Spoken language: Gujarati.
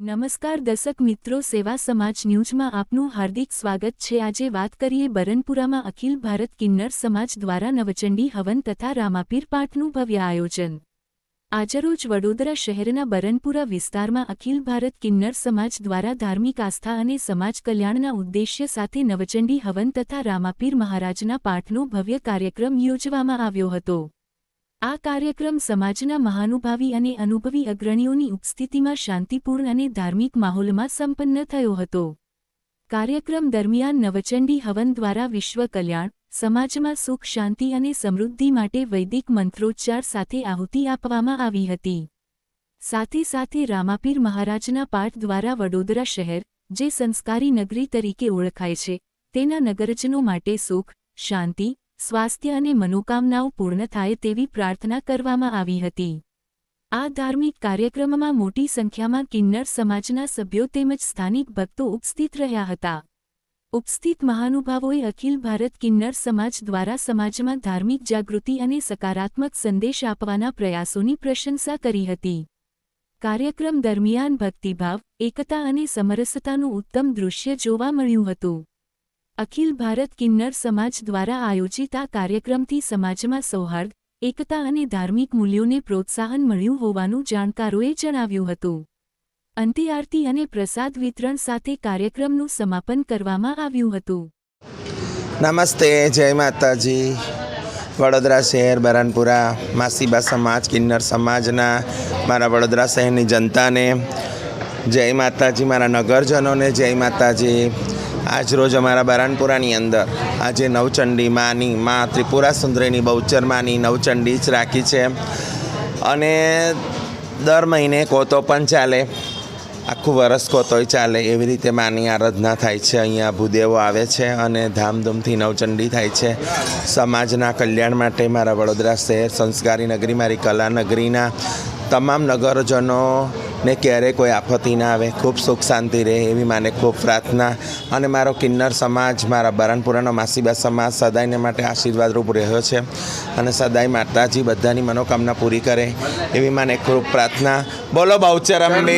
નમસ્કાર દર્શક મિત્રો, સેવા સમાજ ન્યૂઝમાં આપનું હાર્દિક સ્વાગત છે। આજે વાત કરીએ બરનપુરામાં અખિલ ભારત કિન્નર સમાજ દ્વારા નવચંડી હવન તથા રામાપીર પાઠનું ભવ્ય આયોજન। આજરોજ વડોદરા શહેરના બરનપુરા વિસ્તારમાં અખિલ ભારત કિન્નર સમાજ દ્વારા ધાર્મિક આસ્થા અને સમાજ કલ્યાણના ઉદ્દેશ્ય સાથે નવચંડી હવન તથા રામાપીર મહારાજના પાઠનો ભવ્ય કાર્યક્રમ યોજવામાં આવ્યો હતો। આ કાર્યક્રમ સમાજના મહાનુભાવી અને અનુભવી અગ્રણીઓની ઉપસ્થિતિમાં શાંતિપૂર્ણ અને ધાર્મિક માહોલમાં સંપન્ન થયો હતો। કાર્યક્રમ દરમિયાન નવચંડી હવન દ્વારા વિશ્વ કલ્યાણ, સમાજમાં સુખ શાંતિ અને સમૃદ્ધિ માટે વૈદિક મંત્રોચ્ચાર સાથે આહુતિ આપવામાં આવી હતી। સાથે સાથે રામાપીર મહારાજના પાઠ દ્વારા વડોદરા શહેર, જે સંસ્કારી નગરી તરીકે ઓળખાય છે, તેના નગરજનો માટે સુખ, શાંતિ, સ્વાસ્થ્ય અને મનોકામનાઓ પૂર્ણ થાય તેવી પ્રાર્થના કરવામાં આવી હતી। આ ધાર્મિક કાર્યક્રમમાં મોટી સંખ્યામાં કિન્નર સમાજના સભ્યો તેમજ સ્થાનિક ભક્તો ઉપસ્થિત રહ્યા હતા। ઉપસ્થિત મહાનુભાવોએ અખિલ ભારત કિન્નર સમાજ દ્વારા સમાજમાં ધાર્મિક જાગૃતિ અને સકારાત્મક સંદેશ આપવાના પ્રયાસોની પ્રશંસા કરી હતી। કાર્યક્રમ દરમિયાન ભક્તિભાવ, એકતા અને સમરસતાનું ઉત્તમ દૃશ્ય જોવા મળ્યું હતું। અખિલ ભારત કિન્નર સમાજ દ્વારા આયોજિત આ કાર્યક્રમથી સમાજમાં સૌહાર્દ, એકતા અને ધાર્મિક મૂલ્યોને પ્રોત્સાહન મળ્યું હોવાનું જાણકારોએ જણાવ્યું હતું। અંતે આરતી અને પ્રસાદ વિતરણ સાથે કાર્યક્રમનું સમાપન કરવામાં આવ્યું હતું। નમસ્તે, જય માતાજી। વડોદરા શહેર બરનપુરા માસીબા સમાજ કિન્નર સમાજના મારા વડોદરા શહેરની જનતાને જય માતાજી, મારા નગરજનોને જય માતાજી। આજરોજ અમારા બરનપુરાની અંદર આજે નવચંડી માની મા ત્રિપુરા સુંદરીની બહુચર માની નવચંડી જ રાખી છે અને દર મહિને કોતો પણ ચાલે, આખું વરસ કોતોય ચાલે, એવી રીતે માની આરાધના થાય છે। અહીંયા ભૂદેવો આવે છે અને ધામધૂમથી નવચંડી થાય છે। સમાજના કલ્યાણ માટે મારા વડોદરા શહેર સંસ્કારી નગરી, મારી કલા નગરીના તમામ નગરજનોને ક્યારેય કોઈ આપત્તિ ના આવે, ખૂબ સુખ શાંતિ રહે એવી માને ખૂબ પ્રાર્થના। અને મારો કિન્નર સમાજ, મારા બરનપુરાનો માસીબા સમાજ સદાયને માટે આશીર્વાદરૂપ રહ્યો છે અને સદાય માતાજી બધાની મનોકામના પૂરી કરે એવી માને ખૂબ પ્રાર્થના। બોલો બહુચર અંબે।